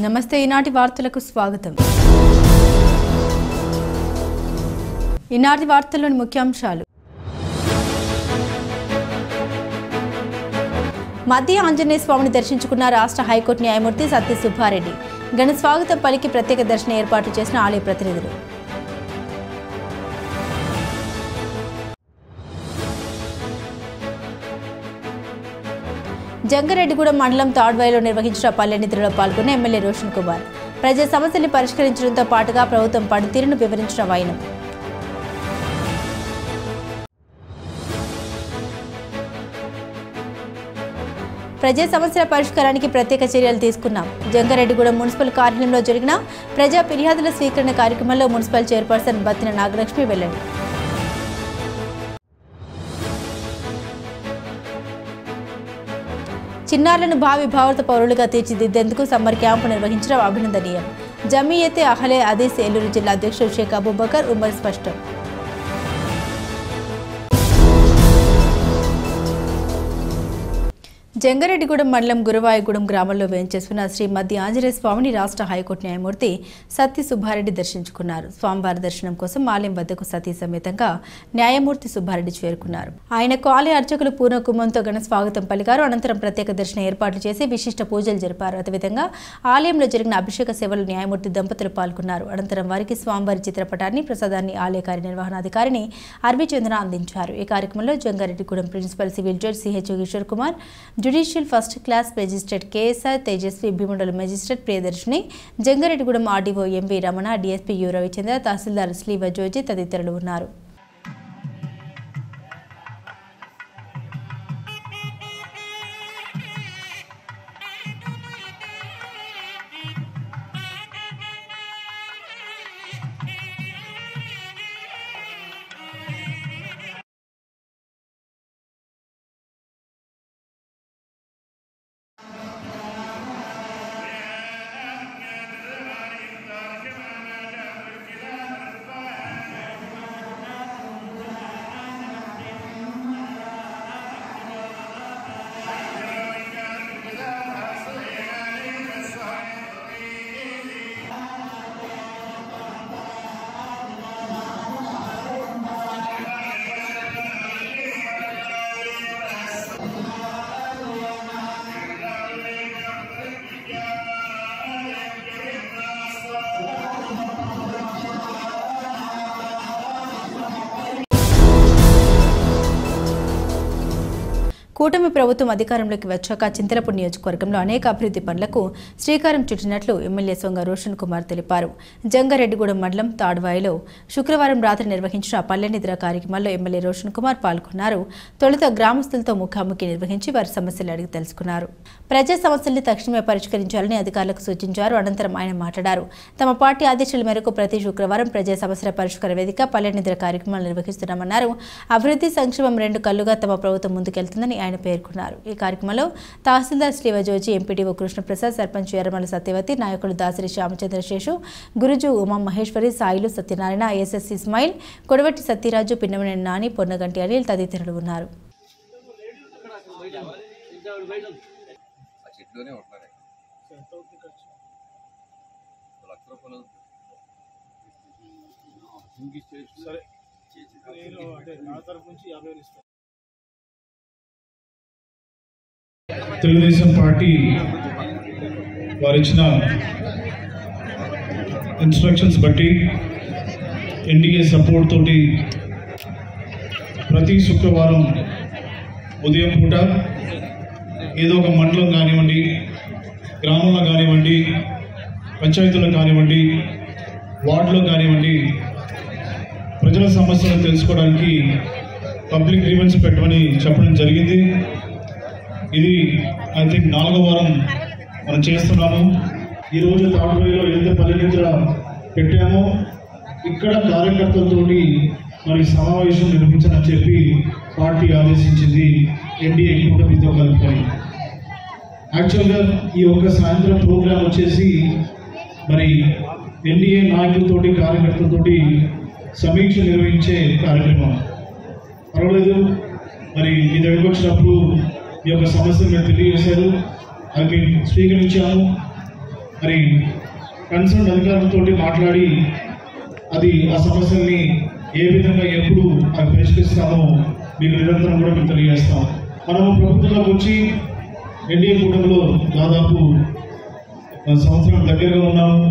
నమస్తే ఈనాటి వార్తలకు స్వాగతం. ఈనాటి వార్తల్లోని ముఖ్యాంశాలు. మధ్య ఆంజనేయ స్వామిని దర్శించుకున్న రాష్ట్ర హైకోర్టు న్యాయమూర్తి సత్య సుబ్బారెడ్డి. ఘన స్వాగతం పలికి ప్రత్యేక దర్శన ఏర్పాటు చేసిన ఆలయ ప్రతినిధులు. జంగారెడ్డిగూడెం మండలం తాడ్వాయిలో నిర్వహించిన పల్లె నిద్రలో పాల్గొన్న ఎమ్మెల్యే రోషన్ కుమార్. ప్రజా సమస్యల్ని పరిష్కరించడంతో పాటుగా ప్రభుత్వం పనితీరును వివరించిన వైనం. ప్రజా సమస్యల పరిష్కారానికి ప్రత్యేక చర్యలు తీసుకున్నాం. జంగారెడ్డిగూడెం మున్సిపల్ కార్యాలయంలో జరిగిన ప్రజా ఫిర్యాదుల స్వీకరణ కార్యక్రమంలో మున్సిపల్ చైర్పర్సన్ బత్తిన నాగలక్ష్మి వెల్లడి. చిన్నారులను భావి భారత పౌరులుగా తీర్చిదిద్దేందుకు సమ్మర్ క్యాంపు నిర్వహించడం అభినందనీయం. జమీయతే అహ్లే హదీస్ ఏలూరు జిల్లా అధ్యక్షుడు షేక్ అబూబకర్ ఉమర్ స్పష్టం. జంగారెడ్డిగూడెం మండలం గురవాయగూడెం గ్రామంలో వేంచేసుకున్న శ్రీ మధ్య ఆంజనేయ స్వామిని రాష్ట్ర హైకోర్టు న్యాయమూర్తి సత్య సుబ్బారెడ్డి దర్శించుకున్నారు. స్వామివారి దర్శనం కోసం ఆలయం వద్దకు సతీ సమేతంగా న్యాయమూర్తి సుబ్బారెడ్డి చేరుకున్నారు. ఆయనకు ఆలయ అర్చకులు పూర్ణ కుంభంతో ఘన స్వాగతం పలికారు. అనంతరం ప్రత్యేక దర్శన ఏర్పాట్లు చేసి విశిష్ట పూజలు జరిపారు. అదేవిధంగా ఆలయంలో జరిగిన అభిషేక సేవలు న్యాయమూర్తి దంపతులు పాల్గొన్నారు. అనంతరం వారికి స్వామివారి చిత్రపటాన్ని ప్రసాదాన్ని ఆలయ కార్యనిర్వహణాధికారిని అర్విచంద్ర అందించారు. ఈ కార్యక్రమంలో Jangareddygudem principal civil judge CH Kishore Kumar, judicial first class magistrate KSR Tejaswi, భీమండల magistrate Priyadarshini, Jangareddygudem RDO MV Ramana, DSP U Ravichandra, tahsildar శ్రీవ జోజి తదితరులు ఉన్నారు. కూటమి ప్రభుత్వం అధికారంలోకి వచ్చాక చింతలపూడి నియోజకవర్గంలో అనేక అభివృద్ధి పనులకు శ్రీకారం చుట్టినట్లు ఎమ్మెల్యే సొంగ రోషన్ కుమార్ తెలిపారు. జంగారెడ్డిగూడెం మండలం తాడ్వాయిలో శుక్రవారం రాత్రి నిర్వహించిన పల్లె నిద్ర కార్యక్రమంలో ఎమ్మెల్యే రోషన్ కుమార్ పాల్గొన్నారు. తొలుత గ్రామస్తులతో ముఖాముఖి నిర్వహించి వారి సమస్యలు అడిగి తెలుసుకున్నారు. ప్రజా సమస్యల్ని తక్షణమే పరిష్కరించాలని అధికారులకు సూచించారు. అనంతరం ఆయన మాట్లాడారు. తమ పార్టీ ఆదేశాల మేరకు ప్రతి శుక్రవారం ప్రజా సమస్యల పరిష్కార వేదిక పల్లె నిద్ర కార్యక్రమాలు నిర్వహిస్తున్నామన్నారు. అభివృద్ధి సంక్షేమం రెండు కళ్లుగా తమ ప్రభుత్వం ముందుకెళ్తుందని ఆయన పేర్కొన్నారు. ఈ కార్యక్రమంలో తహసీల్దార్ శ్రీవజోజి, ఎంపీడీఓ కృష్ణప్రసాద్, సర్పంచ్ ఎర్రమల సత్యవతి, నాయకులు దాసరి శ్యామచంద్రశేషు, గురుజు ఉమా మహేశ్వరి, సాయిలు సత్యనారాయణ, ఎస్ఎస్ ఇస్మాయిల్, కొడవటి సత్యరాజు, పిన్నమనేని నాని, పొన్నగంటి అనిల్ తదితరులు ఉన్నారు. తెలుగుదేశం పార్టీ వారిచ్చిన ఇన్స్ట్రక్షన్స్ బట్టి ఎన్డీఏ సపోర్ట్ తోటి ప్రతి శుక్రవారం ఉదయం పూట ఏదో ఒక మండలం కానివ్వండి, గ్రామంలో కానివ్వండి, పంచాయతీలో కానివ్వండి, వార్డులో కానివ్వండి, ప్రజల సమస్యలను తెలుసుకోవడానికి పబ్లిక్ గ్రీవెన్స్ పెట్టమని చెప్పడం జరిగింది. ఇది ఐ థింక్ 4వ వారం మనం చేస్తున్నాము. ఈరోజు తాడ్వాయిలో ఏదైతే పల్లె నిద్ర పెట్టామో ఇక్కడ కార్యకర్తలతోటి మరి సమావేశం నిర్వహించాలని చెప్పి పార్టీ ఆదేశించింది. ఎన్డీఏ కూటమితో కలుపుకొని యాక్చువల్గా ఈ ఒక్క సాయంత్రం ప్రోగ్రాం వచ్చేసి మరి ఎన్డీఏ నాయకులతోటి కార్యకర్తలతోటి సమీక్ష నిర్వహించే కార్యక్రమం. పర్వాలేదు, మరి మీ దగ్గరకు వచ్చినప్పుడు ఈ యొక్క సమస్యను మేము తెలియజేశారు, అవి స్వీకరించాము. మరి కన్సర్న్ అధికారులతో మాట్లాడి అది ఆ సమస్యల్ని ఏ విధంగా ఎప్పుడు అది పరిష్కరిస్తామో మీకు నిరంతరం కూడా మేము తెలియజేస్తాం. మనము ప్రభుత్వంలోకి వచ్చి ఎన్డీఏ కూటమిలో దాదాపు సంవత్సరం దగ్గరగా ఉన్నాము.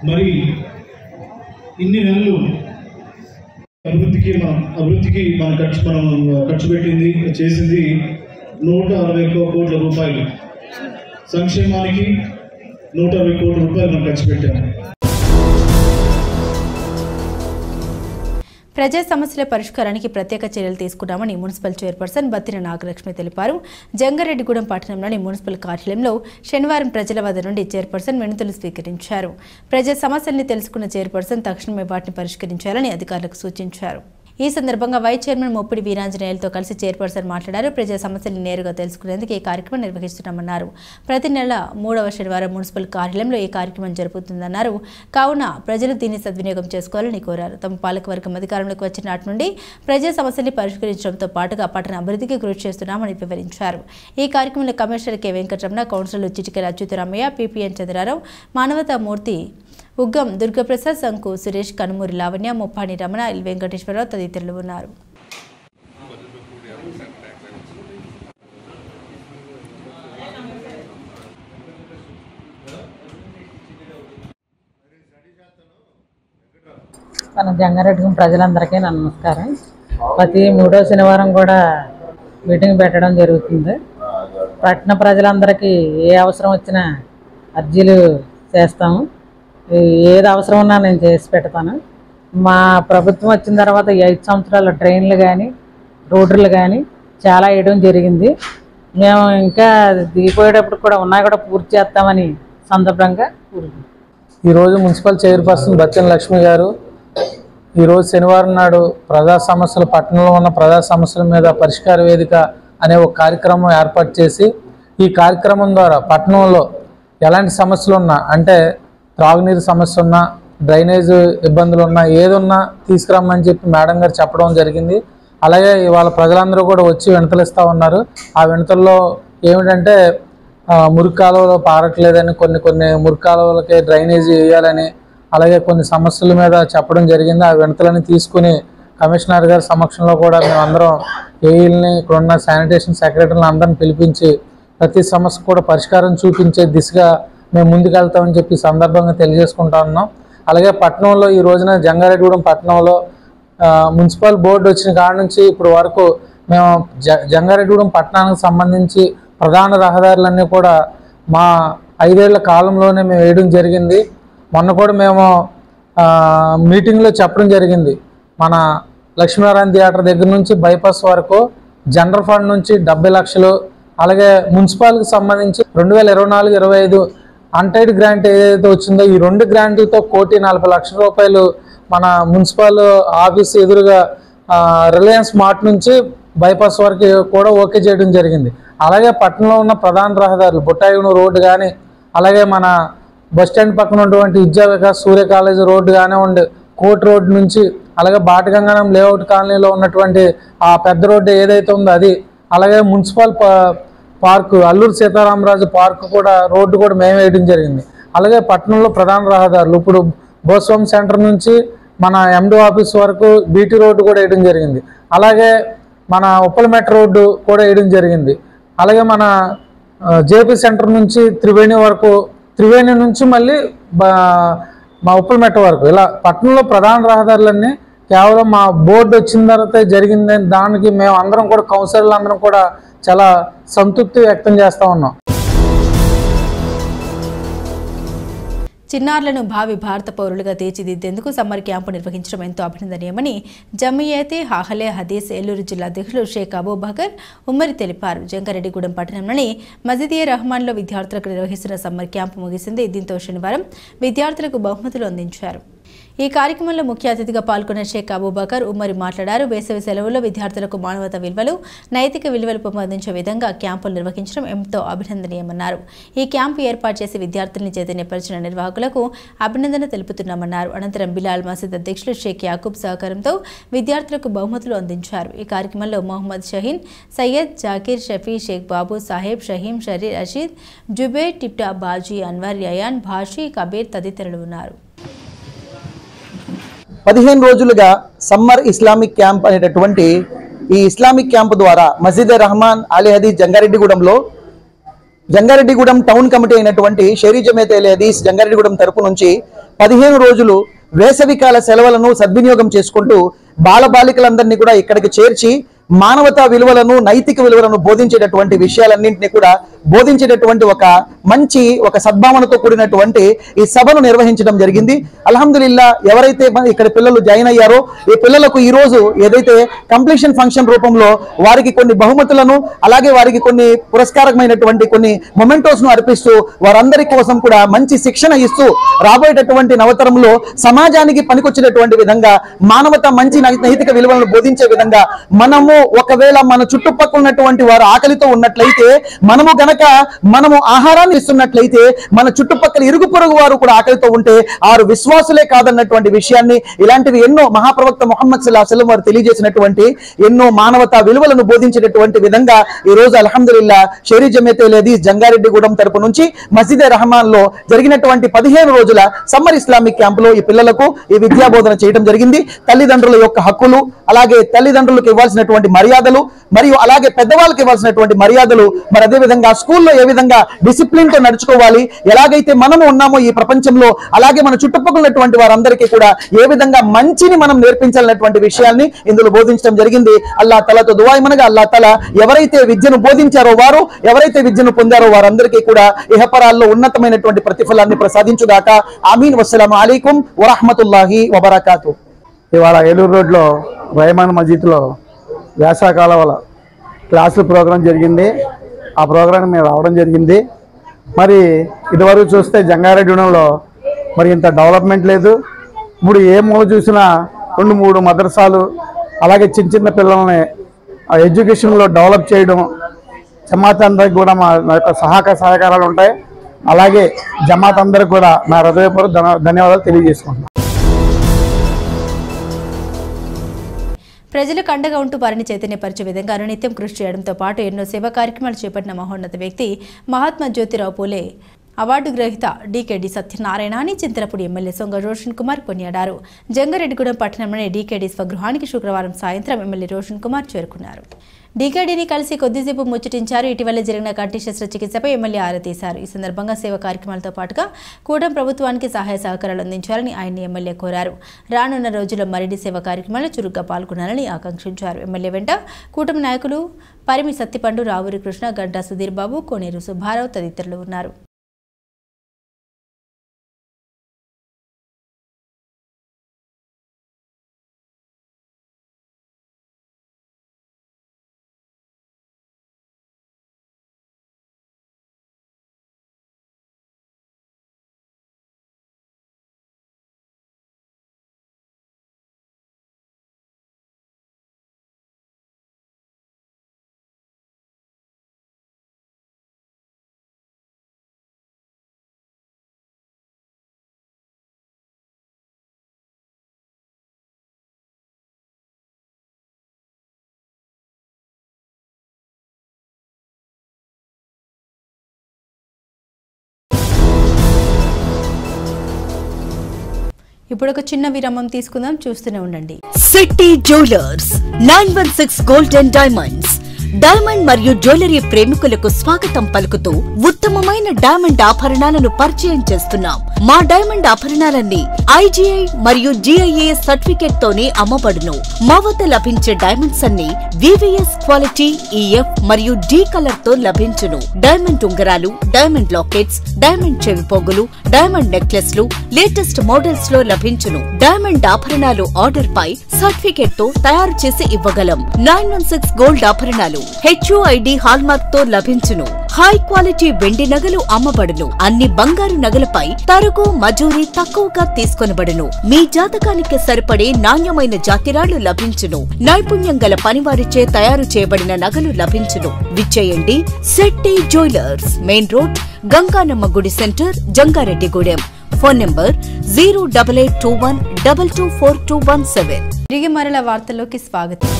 మరి ఇన్ని నెలలు అభివృద్ధికి మనం ఖర్చు పెట్టింది చేసింది 161 కోట్ల రూపాయలు. సంక్షేమానికి 160 కోట్ల రూపాయలు మనం ఖర్చు పెట్టాము. ప్రజా సమస్యల పరిష్కారానికి ప్రత్యేక చర్యలు తీసుకున్నామని మున్సిపల్ చైర్పర్సన్ బత్తిన నాగలక్ష్మి తెలిపారు. జంగారెడ్డిగూడెం పట్టణంలోని మున్సిపల్ కార్యాలయంలో శనివారం ప్రజల వద్ద నుండి చైర్పర్సన్ వినతులు స్వీకరించారు. ప్రజా సమస్యల్ని తెలుసుకున్న చైర్పర్సన్ తక్షణమే వాటిని పరిష్కరించాలని అధికారులకు సూచించారు. ఈ సందర్భంగా వైస్ చైర్మన్ మొప్పిడి వీరాంజనేయులతో కలిసి చైర్పర్సన్ మాట్లాడారు. ప్రజా సమస్యలను నేరుగా తెలుసుకునేందుకు ఈ కార్యక్రమం నిర్వహిస్తున్నామన్నారు. ప్రతి నెల 3వ శనివారం మున్సిపల్ కార్యాలయంలో ఈ కార్యక్రమం జరుగుతుందన్నారు. కావున ప్రజలు దీన్ని సద్వినియోగం చేసుకోవాలని కోరారు. తమ పాలకవర్గం అధికారంలోకి వచ్చిన నాటి నుండి ప్రజా సమస్యల్ని పరిష్కరించడంతో పాటుగా పట్టణ అభివృద్ధికి కృషి చేస్తున్నామని వివరించారు. ఈ కార్యక్రమంలో కమిషనర్ కె వెంకటరమణ, కౌన్సిలర్లు చిటికెల అచ్యుతరామయ్య, పిపిఎన్ చంద్రారావు, మానవతామూర్తి, ఉగ్గం దుర్గప్రసాద్, సంకు సురేష్, కనుమూరి లావణ్య, ముప్పాని రమణ, ఎల్ వెంకటేశ్వరరావు తదితరులు ఉన్నారు. మన జంగారెడ్డిగూడెం ప్రజలందరికీ నమస్కారం. ప్రతి 3వ శనివారం కూడా మీటింగ్ పెట్టడం జరుగుతుంది. పట్టణ ప్రజలందరికీ ఏ అవసరం వచ్చినా అర్జీలు చేస్తాము. ఏది అవసరం ఉన్నా నేను చేసి పెడతాను. మా ప్రభుత్వం వచ్చిన తర్వాత 5 సంవత్సరాల ట్రైన్లు కానీ రోడ్లు కానీ చాలా వేయడం జరిగింది. మేము ఇంకా దిగిపోయేటప్పుడు కూడా ఉన్నాయి కూడా పూర్తి చేస్తామని సందర్భంగా ఈరోజు మున్సిపల్ చైర్పర్సన్ బత్తిన లక్ష్మి గారు ఈరోజు శనివారం నాడు ప్రజా సమస్యలు పట్టణంలో ఉన్న ప్రజా సమస్యల మీద పరిష్కార వేదిక అనే ఒక కార్యక్రమం ఏర్పాటు చేసి ఈ కార్యక్రమం ద్వారా పట్టణంలో ఎలాంటి సమస్యలు ఉన్నా అంటే త్రాగునీరు సమస్య ఉన్నా డ్రైనేజ్ ఇబ్బందులు ఉన్నా ఏదున్నా తీసుకురమ్మని చెప్పి మేడం గారు చెప్పడం జరిగింది. అలాగే ఇవాళ ప్రజలందరూ కూడా వచ్చి వినతులు ఇస్తూ ఉన్నారు. ఆ వినతుల్లో ఏమిటంటే మురికి కాలువలు పారట్లేదని కొన్ని మురికి కాలువలకి డ్రైనేజీ వేయాలని అలాగే కొన్ని సమస్యల మీద చెప్పడం జరిగింది. ఆ వినతులని తీసుకుని కమిషనర్ గారి సమక్షంలో కూడా మేమందరం ఏఈల్ని ఇక్కడున్న శానిటేషన్ సెక్రటరీని అందరిని పిలిపించి ప్రతి సమస్య కూడా పరిష్కారం చూపించే దిశగా మేము ముందుకెళ్తామని చెప్పి సందర్భంగా తెలియజేసుకుంటా ఉన్నాం. అలాగే పట్టణంలో ఈ రోజున జంగారెడ్డిగూడెం పట్టణంలో మున్సిపల్ బోర్డు వచ్చిన కాడ నుంచి ఇప్పుడు వరకు మేము జంగారెడ్డిగూడెం పట్టణానికి సంబంధించి ప్రధాన రహదారులన్నీ కూడా మా 5 ఏళ్ల కాలంలోనే మేము వేయడం జరిగింది. మొన్న కూడా మేము మీటింగ్లో చెప్పడం జరిగింది. మన లక్ష్మీనారాయణ థియేటర్ దగ్గర నుంచి బైపాస్ వరకు జనరల్ ఫండ్ నుంచి 70 లక్షలు అలాగే మున్సిపాల్కి సంబంధించి 2024-25 అన్టైడ్ గ్రాంట్ ఏదైతే వచ్చిందో ఈ 2 గ్రాంట్లతో 1,40,00,000 రూపాయలు మన మున్సిపల్ ఆఫీస్ ఎదురుగా రిలయన్స్ మార్ట్ నుంచి బైపాస్ వరకు కూడా ఓకే చేయడం జరిగింది. అలాగే పట్టణంలో ఉన్న ప్రధాన రహదారులు బుట్టాయిగూడెం రోడ్డు కానీ అలాగే మన బస్టాండ్ పక్కన ఉన్నటువంటి విద్యా వికాస్ సూర్య కాలేజీ రోడ్డు కానివ్వండి, కోర్టు రోడ్డు నుంచి అలాగే బాటగంగానం లేఅవుట్ కాలనీలో ఉన్నటువంటి ఆ పెద్ద రోడ్డు ఏదైతే ఉందో అది అలాగే municipal park Alluri Sitaramaraju park కూడా రోడ్డు కూడా మేము వేయడం జరిగింది. అలాగే పట్టణంలో ప్రధాన రహదారులు ఇప్పుడు బోస్వామి సెంటర్ నుంచి మన ఎండి ఆఫీస్ వరకు బీటీ రోడ్డు కూడా వేయడం జరిగింది. అలాగే మన ఉప్పలమెట్ట రోడ్డు కూడా వేయడం జరిగింది. అలాగే మన జేపీ సెంటర్ నుంచి త్రివేణి వరకు, త్రివేణి నుంచి మళ్ళీ మా ఉప్పలమెట్ట వరకు ఇలా పట్టణంలో ప్రధాన రహదారులన్నీ కేవలం మా బోర్డు వచ్చిన తర్వాత జరిగిందని దానికి మేము అందరం కూడా కౌన్సిలర్లు అందరం కూడా చాలా సంతృప్తి వ్యక్తం చేస్తూ ఉన్నాం. చిన్నారులను భావి భారత పౌరులుగా తీర్చిదిద్దేందుకు సమ్మర్ క్యాంపు నిర్వహించడం ఎంతో అభినందనీయమని జమియతే హాహలే హదీస్ ఏలూరు జిల్లా అధ్యక్షులు షేక్ అబూబకర్ ఉమ్మరి తెలిపారు. జంగారెడ్డిగూడెం పట్టణంలోని మజిదియే రహమాన్లో విద్యార్థులకు నిర్వహిస్తున్న సమ్మర్ క్యాంపు ముగిసింది. దీంతో శనివారం విద్యార్థులకు బహుమతులు అందించారు. ఈ కార్యక్రమంలో ముఖ్య అతిథిగా పాల్గొన్న షేక్ అబూబకర్ ఉమ్మరి మాట్లాడారు. వేసవి సెలవుల్లో విద్యార్థులకు మానవతా విలువలు, నైతిక విలువలు పెంపొందించే విధంగా క్యాంపులు నిర్వహించడం ఎంతో అభినందనీయమన్నారు. ఈ క్యాంపు ఏర్పాటు చేసి విద్యార్థుల్ని చైతన్యపరిచిన నిర్వాహకులకు అభినందన తెలుపుతున్నామన్నారు. అనంతరం బిలాల్ మసీద్ అధ్యక్షులు షేక్ యాకూబ్ సహకారంతో విద్యార్థులకు బహుమతులు అందించారు. ఈ కార్యక్రమంలో మొహమ్మద్ షహీన్, సయ్యద్, జాకీర్, షఫీ, షేక్ బాబు సాహెబ్, షహీం, షరీ, రషీద్, జుబేర్, టిప్టా, బాజీ, అన్వర్, యయాన్, భాషీ, కబీర్ తదితరులు ఉన్నారు. 15 రోజులుగా సమ్మర్ ఇస్లామిక్ క్యాంప్ అనేటటువంటి ఈ ఇస్లామిక్ క్యాంప్ ద్వారా మస్జిద్ రహమాన్ అలీ హదీస్ జంగారెడ్డిగూడెం టౌన్ కమిటీ అయినటువంటి షరీ జమేత్ అలీ హదీస్ జంగారెడ్డిగూడెం తరపు నుంచి 15 రోజులు వేసవికాల సెలవులను సద్వినియోగం చేసుకుంటూ బాలబాలికలందరినీ కూడా ఇక్కడికి చేర్చి మానవతా విలువలను, నైతిక విలువలను బోధించేటటువంటి విషయాలన్నింటినీ కూడా బోధించేటటువంటి ఒక సద్భావనతో కూడినటువంటి ఈ సభను నిర్వహించడం జరిగింది. అల్హమ్దులిల్లా ఎవరైతే ఇక్కడ పిల్లలు జాయిన్ అయ్యారో ఈ పిల్లలకు ఈ రోజు ఏదైతే కంప్లీషన్ ఫంక్షన్ రూపంలో వారికి కొన్ని బహుమతులను, అలాగే వారికి కొన్ని పురస్కారమైనటువంటి కొన్ని మొమెంటోస్ ను అర్పిస్తూ వారందరి కోసం కూడా మంచి శిక్షణ ఇస్తూ రాబోయేటటువంటి నవతరంలో సమాజానికి పనికొచ్చేటటువంటి విధంగా మానవత, మంచి నైతిక విలువలను బోధించే విధంగా మనము ఒకవేళ మన చుట్టుపక్కల ఉన్నటువంటి వారు ఆకలితో ఉన్నట్లయితే మనము ఆహారాన్ని ఇస్తున్నట్లయితే మన చుట్టుపక్కల ఇరుగు పొరుగు వారు కూడా ఆకలితో ఉంటే ఆరు విశ్వాసులే కాదన్నటువంటి విషయాన్ని, ఇలాంటివి ఎన్నో మహాప్రవక్త ముహమ్మద్ సల్లల్లాహు అలైహి వసల్లం వారు తెలియజేసినటువంటి ఎన్నో మానవతా విలువలను బోధించేటటువంటి విధంగా ఈ రోజు అల్హమ్దులిల్లా షరీ జమేత్ అలీ హదీస్ జంగారెడ్డిగూడెం తరపు నుంచి మస్జిద్ రహమాన్ లో జరిగినటువంటి 15 రోజుల సమ్మర్ ఇస్లామిక్ క్యాంపులో ఈ పిల్లలకు ఈ విద్యా బోధన చేయడం జరిగింది. తల్లిదండ్రుల యొక్క హక్కులు, అలాగే తల్లిదండ్రులకు ఇవ్వాల్సినటువంటి మర్యాదలు, మరియు అలాగే పెద్దవాళ్ళకి ఇవ్వాల్సినటువంటి మర్యాదలు, మరి అదే విధంగా స్కూల్లో ఏ విధంగా డిసిప్లిన్ తో నడుచుకోవాలి, ఎలాగైతే మనము ఉన్నామో ఈ ప్రపంచంలో అలాగే మన చుట్టుపక్కల ఉన్నటువంటి వారందరికీ కూడా ఏ విధంగా మంచిని మనం నేర్పించాలన్నటువంటి విషయాల్ని ఇందులో బోధించడం జరిగింది. అల్లాహ్ తఆలాతో దుఆ ఇమనగా అల్లాహ్ తఆలా ఎవరైతే విద్యను బోధించారో వారు, ఎవరైతే విద్యను పొందారో వారందరికీ కూడా ఇహపరాల్లో ఉన్నతమైనటువంటి ప్రతిఫలాన్ని ప్రసాదించుగాక. ఆమీన్. వస్సలాము అలైకుం వరహ్మతుల్లాహి వబరకాతు. ఇవాళ ఏలూరు రోడ్లో రహమాన్ మస్జిద్లో వేసవికాల క్లాసుల ప్రోగ్రాం జరిగింది. ఆ ప్రోగ్రాం మేము రావడం జరిగింది. మరి ఇదివరకు చూస్తే జంగారెడ్డిగూడెంలో మరి ఇంత డెవలప్మెంట్ లేదు. ఇప్పుడు ఏ మూల చూసినా 2-3 మదర్సాలు, అలాగే చిన్న పిల్లల్ని ఎడ్యుకేషన్లో డెవలప్ చేయడం, జమాత్ అందరికి కూడా మా యొక్క సహకారాలు ఉంటాయి. అలాగే జమాత్ అందరికి కూడా నా హృదయపూర్వక ధన్యవాదాలు తెలియజేసుకుంటున్నాను. ప్రజలకు అండగా ఉంటూ వారిని చైతన్యపరిచే విధంగా అనునిత్యం కృషి చేయడంతో పాటు ఎన్నో సేవా కార్యక్రమాలు చేపట్టిన మహోన్నత వ్యక్తి మహాత్మా జ్యోతిరావు పూలే అవార్డు గ్రహీత డీకేడీ సత్యనారాయణ అని చింతలపూడి ఎమ్మెల్యే సొంగ రోషన్ కుమార్ కొనియాడారు. జంగారెడ్డిగూడెం పట్టణంలోని డీకేడీ స్వగృహానికి శుక్రవారం సాయంత్రం ఎమ్మెల్యే రోషన్ కుమార్ చేరుకున్నారు. డీకేడీని కలిసి కొద్దిసేపు ముచ్చటించారు. ఇటీవల జరిగిన కంటి శస్త్రచికిత్సపై ఎమ్మెల్యే ఆరా తీశారు. ఈ సందర్భంగా సేవా కార్యక్రమాలతో పాటుగా కూటమి ప్రభుత్వానికి సహాయ సహకారాలు అందించాలని ఆయన్ని ఎమ్మెల్యే కోరారు. రానున్న రోజుల్లో మరిన్ని సేవా కార్యక్రమాల్లో చురుగ్గా పాల్గొనాలని ఆకాంక్షించారు. ఎమ్మెల్యే వెంట కూటమి నాయకులు పరిమి సత్తిపండు, రావూరి కృష్ణ, గడ్డా సుధీర్ బాబు, కోనేరు సుబ్బారావు తదితరులు ఉన్నారు. ఇప్పుడు ఒక చిన్న విరామం తీసుకుందాం, చూస్తూనే ఉండండి. City jewellers 916 golden diamonds diamond మరియు జ్యువెలరీ ప్రేమికులకు స్వాగతం పలుకుతూ ఉత్తమమైన డైమండ్ ఆభరణాలను పరిచయం చేస్తున్నాం. మా డైమండ్ ఆభరణాలన్నీ IGI మరియు GIA సర్టిఫికేట్ తోనే అమ్మబడును. మా వద్ద లభించే డైమండ్స్ అన్ని VVS క్వాలిటీ, EF మరియు D కలర్ తో లభించును. డైమండ్ ఉంగరాలు, డైమండ్ లాకెట్స్, డైమండ్ చెవిపోగులు, డైమండ్ నెక్లెస్లు లేటెస్ట్ మోడల్స్ లో లభించును. డైమండ్ ఆభరణాలు ఆర్డర్ పై సర్టిఫికేట్ తో తయారు చేసి ఇవ్వగలం. 916 గోల్డ్ ఆభరణాలు HUID హాల్మార్క్ తో లభించును. హై క్వాలిటీ వెండి నగలు అమ్మబడును. అన్ని బంగారు నగలపై తరుగు మజూరీ తక్కువగా తీసుకొనబడును. మీ జాతకానికి సరిపడే నాణ్యమైన జాతిరాళ్లు లభించును. నైపుణ్యం గల పనివారిచే తయారు చేయబడిన నగలు లభించును. విచ్చేయండి Shetty jewellers, main road, Ganganamma గుడి సెంటర్, జంగారెడ్డిగూడెం. Phone number 08821224217. తిరిగి మరల వార్తల్లోకి స్వాగతం.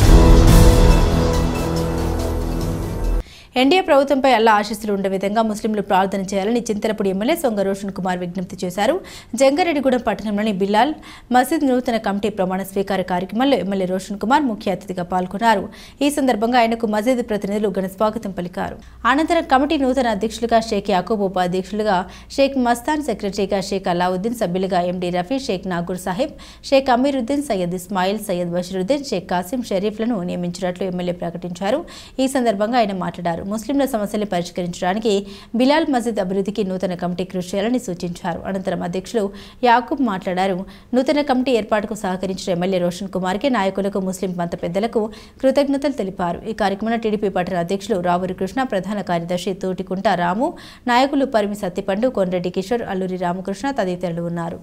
ఎన్డీఏ ప్రభుత్వంపై అల్లా ఆశీస్సులు ఉండే విధంగా ముస్లింలు ప్రార్థన చేయాలని చింతలపూడి ఎమ్మెల్యే సొంగ రోషన్ కుమార్ విజ్ఞప్తి చేశారు. జంగారెడ్డిగూడెం పట్టణంలోని బిలాల్ మసీద్ నూతన కమిటీ ప్రమాణ స్వీకార కార్యక్రమంలో ఎమ్మెల్యే రోషన్ కుమార్ ముఖ్య అతిథిగా పాల్గొన్నారు. ఈ సందర్భంగా ఆయనకు మసీద్ ప్రతినిధులు ఘన స్వాగతం పలికారు. అనంతరం కమిటీ నూతన అధ్యక్షులుగా షేక్ యాకూబ్, ఉపాధ్యక్షులుగా షేక్ మస్తాన్, సెక్రటరీగా షేక్ అలావుద్దీన్, సభ్యులుగా ఎండీ రఫీ, షేక్ నాగూర్ సాహిబ్, షేక్ అమీరుద్దీన్, సయ్యద్ ఇస్మాయిల్, సయ్యద్ బషీరుద్దీన్, షేక్ కాసిం షరీఫ్లను నియమించినట్లు ఎమ్మెల్యే ప్రకటించారు. ఈ సందర్భంగా ఆయన మాట్లాడారు. ముస్లింల సమస్యలు పరిష్కరించడానికి బిలాల్ మసీద్ అభివృద్ధికి నూతన కమిటీ కృషి చేయాలని సూచించారు. అనంతరం అధ్యక్షులు యాకూబ్ మాట్లాడారు. నూతన కమిటీ ఏర్పాటుకు సహకరించిన ఎమ్మెల్యే రోషన్ కుమార్కి, నాయకులకు, ముస్లిం మత పెద్దలకు కృతజ్ఞతలు తెలిపారు. ఈ కార్యక్రమంలో టీడీపీ పట్టణ అధ్యక్షులు రావూరి కృష్ణ, ప్రధాన కార్యదర్శి తోటికుంట రాము, నాయకులు పరిమి సత్తిపండు, కొండ్రెడ్డి కిషోర్, అల్లూరి రామకృష్ణ తదితరులు ఉన్నారు.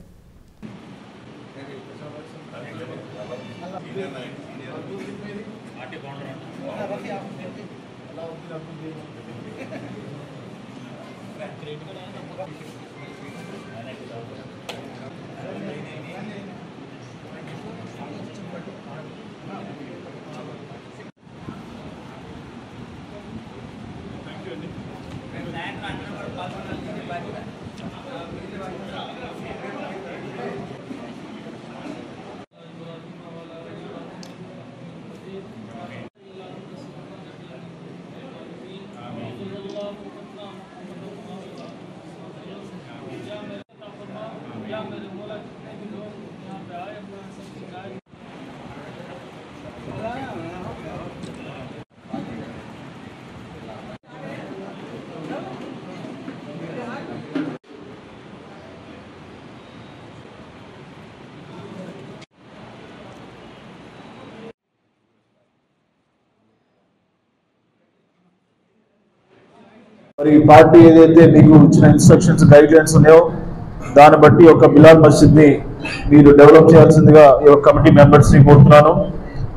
మరి ఈ పార్టీ ఏదైతే మీకు ఇచ్చిన ఇన్స్ట్రక్షన్స్, గైడ్ లైన్స్ ఉన్నాయో దాన్ని బట్టి ఒక బిలాల్ మస్జిద్ ని మీరు డెవలప్ చేయాల్సిందిగా ఈ కమిటీ మెంబర్స్ ని కోరుతున్నాను.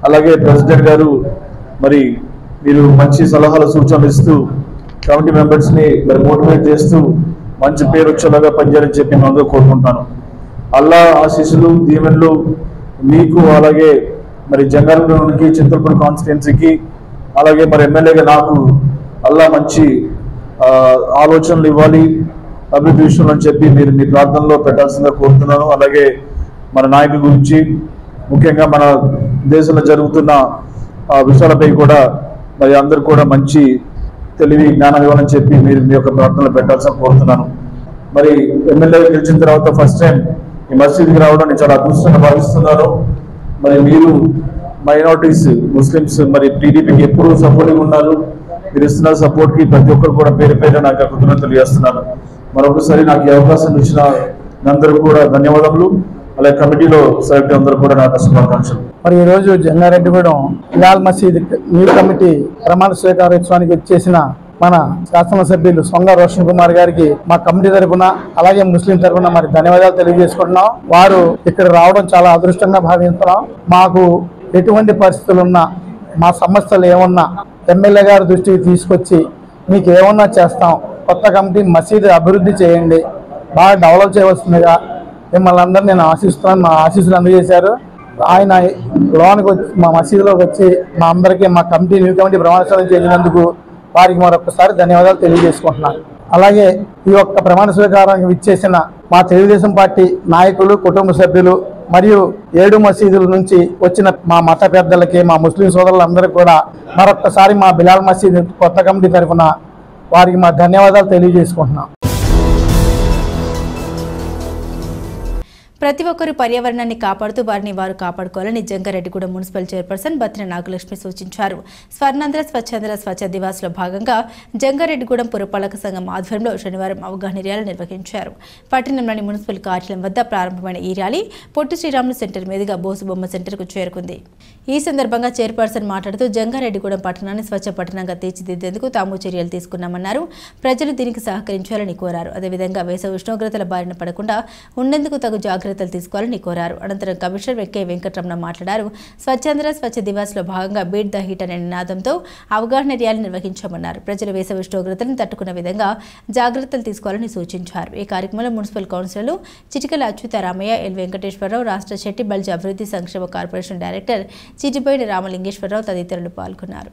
అలాగే ప్రెసిడెంట్ గారు మరి మీరు మంచి సలహాలు సూచనలు ఇస్తూ కమిటీ మెంబర్స్ ని మరి మోటివేట్ చేస్తూ మంచి పేరు వచ్చేలాగా పనిచేయాలని చెప్పి నేను కోరుకుంటాను. అల్లా ఆశీస్సులు, దీవెనలు మీకు, అలాగే మరి జంగారెడ్డిగూడెంకి, చింతలపూడి కాన్స్టిట్యున్సీకి, అలాగే మరి ఎమ్మెల్యేగా నాకు అల్లా మంచి ఆలోచనలు ఇవ్వాలి అభివృద్ధి విషయంలో అని చెప్పి మీరు మీ ప్రార్థనలో పెట్టాల్సిందిగా కోరుతున్నాను. అలాగే మన నాయకుల గురించి, ముఖ్యంగా మన దేశంలో జరుగుతున్న విషయాలపై కూడా మరి అందరూ కూడా మంచి తెలివి, జ్ఞానం ఇవ్వాలని చెప్పి మీరు మీ యొక్క ప్రార్థనలో పెట్టాల్సిన కోరుతున్నాను. మరి ఎమ్మెల్యే గెలిచిన తర్వాత ఫస్ట్ టైం ఈ మసీద్కి రావడం నేను చాలా అదృష్టంగా భావిస్తున్నాను. మరి మీరు మైనారిటీస్, ముస్లిమ్స్ మరి టీడీపీకి ఎప్పుడూ సపోర్టింగ్ ఉన్నారు. మీరు ఇస్తున్న సపోర్ట్ కి ప్రతి ఒక్కరు కూడా పేరు పేరు నాకు కృతజ్ఞతలు తెలియజేస్తున్నాను. మరొకసారి నాకు ఈ అవకాశం ఇచ్చిన అందరూ కూడా ధన్యవాదములు. అలాగే కమిటీలో సెలెక్ట్ అందరూ కూడా నాకు శుభాకాంక్షలు. మరి ఈ రోజు జంగారెడ్డిగూడెం బిలాల్ మసీద్ న్యూ కమిటీ ప్రమాణ స్వీకారోత్సవానికి వచ్చేసిన మన శాసనసభ్యులు సొంగ రోషన్ కుమార్ గారికి మా కమిటీ తరఫున, అలాగే ముస్లిం తరఫున మరి ధన్యవాదాలు తెలియజేసుకుంటున్నాం. వారు ఇక్కడ రావడం చాలా అదృష్టంగా భావిస్తున్నాం. మాకు ఎటువంటి పరిస్థితులు ఉన్నా, మా సమస్యలు ఏమన్నా ఎమ్మెల్యే గారి దృష్టికి తీసుకొచ్చి మీకు ఏమన్నా చేస్తాం, కొత్త కమిటీ మసీదు అభివృద్ధి చేయండి, బాగా డెవలప్ చేయవలసిందిగా మిమ్మల్ని అందరూ నేను ఆశిస్తున్నాను. మా ఆశీస్సులు అందజేశారు. ఆయన లోనికి వచ్చి మా మసీదులోకి వచ్చి మా అందరికీ మా కమిటీ న్యూ కమిటీ ప్రమాణ చేసినందుకు వారికి మరొకసారి ధన్యవాదాలు తెలియజేసుకుంటున్నాను. అలాగే ఈ యొక్క ప్రమాణ స్వీకారానికి విచ్చేసిన మా తెలుగుదేశం పార్టీ నాయకులు, కుటుంబ సభ్యులు మరియు 7 మసీదుల నుంచి వచ్చిన మా మత పెద్దలకి, మా ముస్లిం సోదరులందరికీ కూడా మరొకసారి మా బిలాల్ మసీద్ కొత్త కమిటీ తరఫున వారికి మా ధన్యవాదాలు తెలియజేసుకుంటున్నాం. ప్రతి ఒక్కరూ పర్యావరణాన్ని కాపాడుతూ వారిని వారు కాపాడుకోవాలని జంగారెడ్డిగూడెం మున్సిపల్ చైర్పర్సన్ బత్తిన నాగలక్ష్మి సూచించారు. స్వర్ణాంధ్ర స్వచ్ఛాంధ్ర స్వచ్ఛ దివాస్లో భాగంగా జంగారెడ్డిగూడెం పురపాలక సంఘం ఆధ్వర్యంలో శనివారం అవగాహన ర్యాలీ నిర్వహించారు. పట్టణంలోని మున్సిపల్ కార్యాలయం వద్ద ప్రారంభమైన ఈ ర్యాలీ పొట్టి శ్రీరాములు సెంటర్ మీదుగా బోసుబొమ్మ సెంటర్కు చేరుకుంది. ఈ సందర్భంగా చైర్పర్సన్ మాట్లాడుతూ జంగారెడ్డిగూడెం పట్టణాన్ని స్వచ్ఛ పట్టణంగా తీర్చిదిద్దేందుకు తాము చర్యలు తీసుకున్నామన్నారు. ప్రజలు దీనికి సహకరించాలని కోరారు. అదేవిధంగా వేసవి ఉష్ణోగ్రతల బారిన పడకుండా ఉండేందుకు తగు జాగ్రత్తలు తీసుకోవాలని కోరారు. అనంతరం కమిషనర్ వెంకయ్య వెంకటరమణ మాట్లాడారు. స్వచ్ఛాంధ్ర స్వచ్ఛ దివాస్లో భాగంగా బీట్ ద హీట్ అనే నినాదంతో అవగాహన ర్యాలీ నిర్వహించామన్నారు. ప్రజలు వేసవి ఉష్ణోగ్రతలను తట్టుకునే విధంగా జాగ్రత్తలు తీసుకోవాలని సూచించారు. ఈ కార్యక్రమంలో మున్సిపల్ కౌన్సిలర్లు చిటికల అచ్యుతారామయ్య, ఎల్ వెంకటేశ్వరరావు, రాష్ట్ర చెట్టి బల్జీ అభివృద్ధి సంక్షేమ కార్పొరేషన్ డైరెక్టర్ చిటిబోయిన రామలింగేశ్వరరావు తదితరులు పాల్గొన్నారు.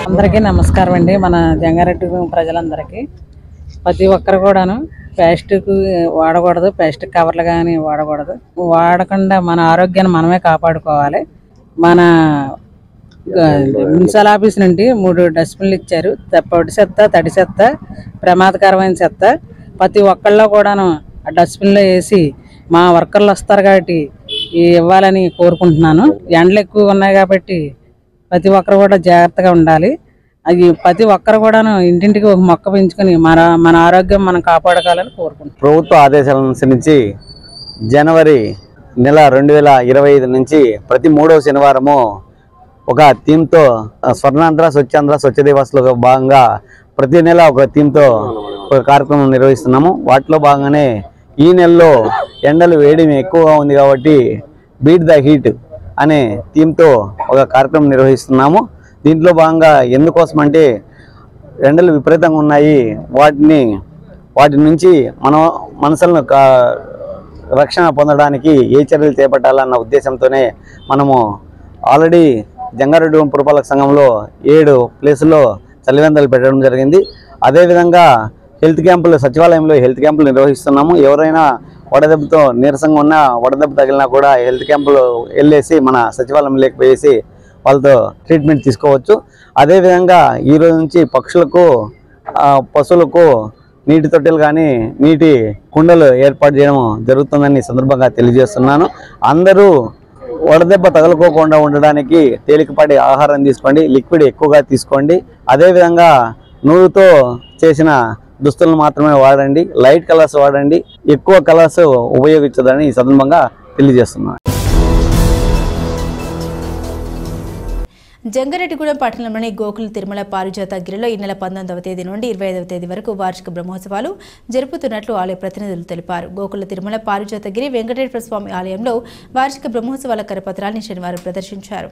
అందరికీ నమస్కారం అండి. మన జంగారెడ్డిగూడెం ప్రజలందరికీ ప్రతి ఒక్కరు కూడాను ప్లాస్టిక్ వాడకూడదు, ప్లాస్టిక్ కవర్లు కానీ వాడకూడదు. వాడకుండా మన ఆరోగ్యాన్ని మనమే కాపాడుకోవాలి. మన మున్సిపల్ ఆఫీస్ నుండి 3 డస్ట్బిన్లు ఇచ్చారు. పొడి చెత్త, తడి చెత్త, ప్రమాదకరమైన చెత్త. ప్రతి ఒక్కళ్ళలో కూడాను ఆ డస్ట్బిన్లో వేసి మా వర్కర్లు వస్తారు కాబట్టి ఇవ్వాలని కోరుకుంటున్నాను. ఎండలు ఎక్కువ ఉన్నాయి కాబట్టి ప్రతి ఒక్కరు కూడా జాగ్రత్తగా ఉండాలి. అది ప్రతి ఒక్కరు కూడా ఇంటింటికి ఒక మొక్క పెంచుకొని మన ఆరోగ్యం మనం కాపాడుకోవాలని కోరుకుంటున్నాం. ప్రభుత్వ ఆదేశాలను అనుసరించి జనవరి నెల 2025 నుంచి ప్రతి 3వ శనివారము ఒక థీమ్తో స్వర్ణాంధ్ర స్వచ్ఛాంధ్ర స్వచ్ఛ దివాస్లో భాగంగా ప్రతి నెల ఒక థీమ్తో ఒక కార్యక్రమం నిర్వహిస్తున్నాము. వాటిలో భాగంగానే ఈ నెలలో ఎండలు వేడి ఎక్కువగా ఉంది కాబట్టి బీట్ ద హీట్ అనే థీమ్తో ఒక కార్యక్రమం నిర్వహిస్తున్నాము. దీంట్లో భాగంగా ఎందుకోసం అంటే ఎండలు విపరీతంగా ఉన్నాయి, వాటి నుంచి మనసులను రక్షణ పొందడానికి ఏ చర్యలు చేపట్టాలన్న ఉద్దేశంతోనే మనము ఆల్రెడీ జంగారెడ్డిగూడెం పురపాలక సంఘంలో 7 ప్లేసుల్లో చలివేంద్రాలు పెట్టడం జరిగింది. అదేవిధంగా హెల్త్ క్యాంపులు, సచివాలయంలో హెల్త్ క్యాంపులు నిర్వహిస్తున్నాము. ఎవరైనా వడదెబ్బతో నీరసంగా ఉన్నా, వడదెబ్బ తగిలినా కూడా హెల్త్ క్యాంపులు వెళ్ళేసి మన సచివాలయం లేకపోయేసి వాళ్ళతో ట్రీట్మెంట్ తీసుకోవచ్చు. అదేవిధంగా ఈరోజు నుంచి పక్షులకు, పశువులకు నీటి తొట్టెలు కానీ నీటి కుండలు ఏర్పాటు చేయడం జరుగుతుందని సందర్భంగా తెలియజేస్తున్నాను. అందరూ వడదెబ్బ తగలుకోకుండా ఉండడానికి తేలికపాటి ఆహారం తీసుకోండి, లిక్విడ్ ఎక్కువగా తీసుకోండి. అదేవిధంగా నూలుతో చేసిన దుస్తులను మాత్రమే వాడండి, లైట్ కలర్స్ వాడండి, ఎక్కువ కలర్స్ ఉపయోగించదని ఈ సందర్భంగా తెలియజేస్తున్నాను. జంగారెడ్డిగూడెం పట్టణంలోని గోకుల తిరుమల పారిజాతగిరిలో ఈ నెల 19వ తేదీ నుండి 25వ తేదీ వరకు వార్షిక బ్రహ్మోత్సవాలు జరుపుతున్నట్లు ఆలయ ప్రతినిధులు తెలిపారు. గోకుల తిరుమల పారిజాతగిరి వెంకటేశ్వర స్వామి ఆలయంలో వార్షిక బ్రహ్మోత్సవాల కరపత్రాన్ని శనివారం ప్రదర్శించారు.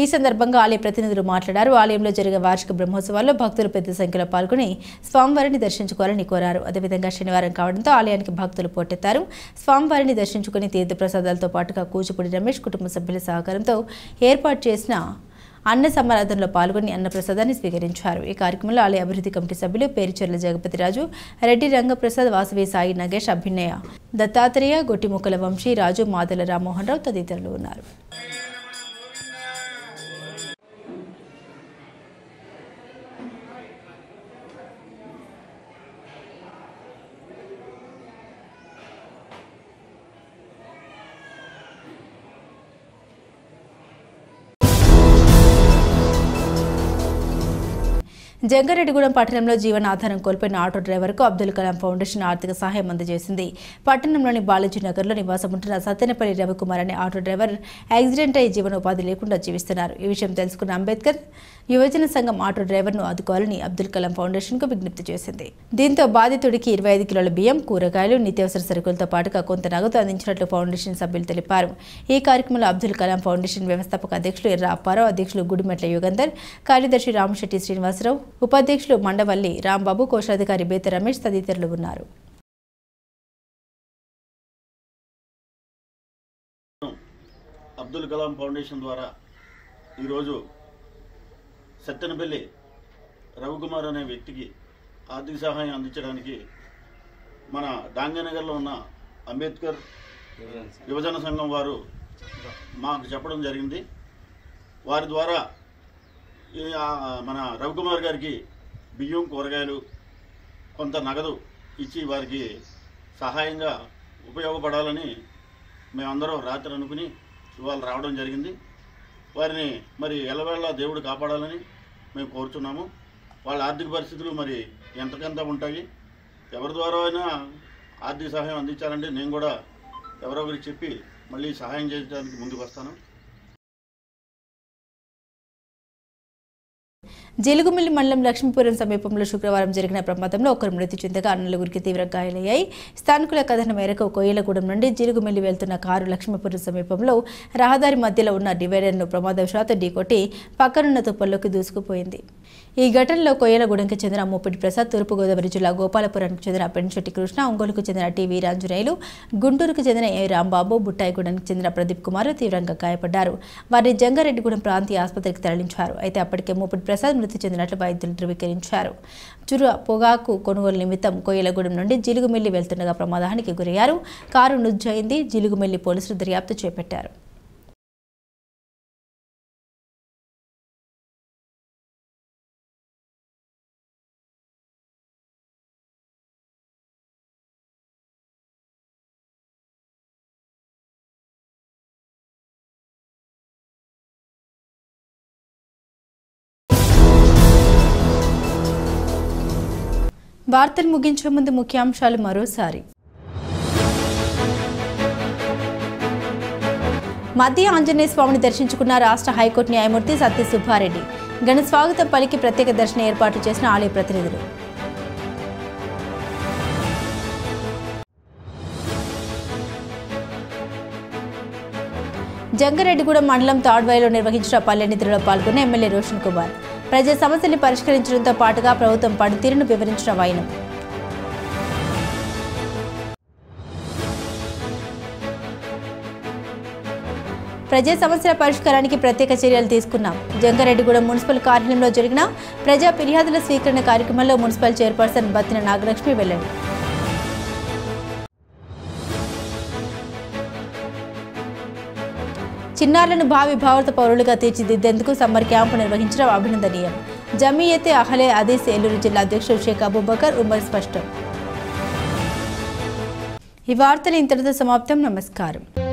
ఈ సందర్భంగా ఆలయ ప్రతినిధులు మాట్లాడారు. ఆలయంలో జరిగే వార్షిక బ్రహ్మోత్సవాల్లో భక్తులు పెద్ద సంఖ్యలో పాల్గొని స్వామివారిని దర్శించుకోవాలని కోరారు. అదేవిధంగా శనివారం కావడంతో ఆలయానికి భక్తులు పోటెత్తారు. స్వామివారిని దర్శించుకుని తీర్థప్రసాదాలతో పాటుగా కూచిపూడి రమేష్ కుటుంబ సభ్యుల సహకారంతో ఏర్పాటు చేసిన అన్న సమారాధనలో పాల్గొని అన్నప్రసాదాన్ని స్వీకరించారు. ఈ కార్యక్రమంలో ఆలయ అభివృద్ధి కమిటీ సభ్యులు పేరుచెర్ల జగపతిరాజు, రెడ్డి రంగప్రసాద్, వాసవి సాయి నగేష్, అభినయ దత్తాత్రేయ, గొట్టిముక్కల వంశీ, రాజు, మాదల రామ్మోహన్ రావు తదితరులు ఉన్నారు. జంగారెడ్డిగూడెం పట్టణంలో జీవనాధారం కోల్పోయిన ఆటో డ్రైవర్కు అబ్దుల్ కలాం ఫౌండేషన్ ఆర్థిక సహాయం అందజేసింది. పట్టణంలోని బాలాజీ నగర్లో నివాసం ఉంటున్న సత్యనపల్లి రవికుమార్ అనే ఆటో డ్రైవర్ యాక్సిడెంట్ అయి జీవనోపాధి లేకుండా జీవిస్తున్నారు. ఈ విషయం తెలుసుకున్న అంబేద్కర్ యువజన సంఘం ఆటో డ్రైవర్ను ఆదుకోవాలని అబ్దుల్ కలాం ఫౌండేషన్కు విజ్ఞప్తి చేసింది. దీంతో బాధితుడికి 25 కిలోల బియ్యం, కూరగాయలు, నిత్యావసర సరుకులతో పాటుగా కొంత నగదు అందించినట్లు ఫౌండేషన్ సభ్యులు తెలిపారు. ఈ కార్యక్రమంలో అబ్దుల్ కలాం ఫౌండేషన్ వ్యవస్థాపక అధ్యక్షులు ఎర్ర అప్పారావు, అధ్యక్షులు గుడిమెట్ల యుగంధర్, కార్యదర్శి రామశెట్టి శ్రీనివాసరావు, ఉపాధ్యక్షులు మండవల్లి రాంబాబు, కోశాధికారి బేత రమేష్ తదితరులు ఉన్నారు. అబ్దుల్ కలాం ఫౌండేషన్ ద్వారా ఈరోజు సత్తెనపల్లి రవికుమార్ అనే వ్యక్తికి ఆర్థిక సహాయం అందించడానికి మన డాంగనగర్లో ఉన్న అంబేద్కర్ యువజన సంఘం వారు మాకు చెప్పడం జరిగింది. వారి ద్వారా మన రవికుమార్ గారికి బియ్యం, కూరగాయలు, కొంత నగదు ఇచ్చి వారికి సహాయంగా ఉపయోగపడాలని మేమందరం రాత్రి అనుకుని ఇవాళ రావడం జరిగింది. వారిని మరి ఎల్లవేళ దేవుడు కాపాడాలని మేము కోరుతున్నాము. వాళ్ళ ఆర్థిక పరిస్థితులు మరి ఎంతకంత ఉంటాయి. ఎవరి ద్వారా అయినా ఆర్థిక సహాయం అందించాలంటే నేను కూడా ఎవరో ఒకరికి చెప్పి మళ్ళీ సహాయం చేయడానికి ముందుకు వస్తాను. జీలుగుమిల్లి మండలం లక్ష్మీపురం సమీపంలో శుక్రవారం జరిగిన ప్రమాదంలో ఒకరు మృతి చెందగా నలుగురికి తీవ్ర గాయాలయ్యాయి. స్థానికుల కథనం మేరకు కోయిలగూడెం నుండి జీలుగుమిల్లి వెళ్తున్న కారు లక్ష్మీపురం సమీపంలో రహదారి మధ్యలో ఉన్న డివైడర్ను ప్రమాదవశాత్తు ఢీకొట్టి పక్కనున్న తుప్పల్లోకి దూసుకుపోయింది. ఈ ఘటనలో కోయిలగూడెంకి చెందిన ముప్పిడి ప్రసాద్, తూర్పుగోదావరి జిల్లా గోపాలపురానికి చెందిన పెన్శెట్టి కృష్ణ, ఒంగోలుకు చెందిన టి వీరాంజనేయులు, గుంటూరుకు చెందిన ఏ రాంబాబు, బుట్టాయిగూడెంకి చెందిన ప్రదీప్ కుమార్ తీవ్రంగా గాయపడ్డారు. వారిని జంగారెడ్డిగూడెం ప్రాంతీయ ఆసుపత్రికి తరలించారు. అయితే అప్పటికే ముప్పిడి ప్రసాద్ మృతి చెందినట్లు వైద్యులు ధృవీకరించారు. పొగాకు కొనుగోలు నిమిత్తం కోయిలగూడెం నుండి జీలుగుమిల్లి వెళ్తుండగా ప్రమాదానికి గురయ్యారు. కారు నుజ్జయింది. జీలుగుమిల్లి పోలీసులు దర్యాప్తు చేపట్టారు. వార్తలు ముగించే ముందు ముఖ్యాంశాలు మరోసారి. మధ్య ఆంజనేయ స్వామిని దర్శించుకున్న రాష్ట్ర హైకోర్టు న్యాయమూర్తి సత్య సుబ్బారెడ్డి. ఘన స్వాగతం పలికి ప్రత్యేక దర్శన ఏర్పాటు చేసిన ఆలయ ప్రతినిధులు. జంగారెడ్డిగూడెం మండలం తాడ్వాయిలో నిర్వహించిన పల్లె నిద్రలో పాల్గొన్న ఎమ్మెల్యే రోషన్ కుమార్. ప్రజా సమస్యల్ని పరిష్కరించడంతో పాటుగా ప్రభుత్వం పనితీరును వివరించిన వైనం. ప్రజా సమస్యల పరిష్కారానికి ప్రత్యేక చర్యలు తీసుకున్నాం. జంగారెడ్డిగూడెం మున్సిపల్ కార్యాలయంలో జరిగిన ప్రజా ఫిర్యాదుల స్వీకరణ కార్యక్రమంలో మున్సిపల్ చైర్పర్సన్ బత్తిన నాగలక్ష్మి వెల్లడి. చిన్నారులను భావి భారత పౌరులుగా తీర్చిదిద్దేందుకు సమ్మర్ క్యాంపు నిర్వహించడం అభినందనీయం. జమీయతే అహ్లే హదీస్ ఏలూరు జిల్లా అధ్యక్షుడు షేక్ అబూబకర్ ఉమర్ స్పష్టం. ఈ వార్తలు ఇంతటితో సమాప్తం. నమస్కారం.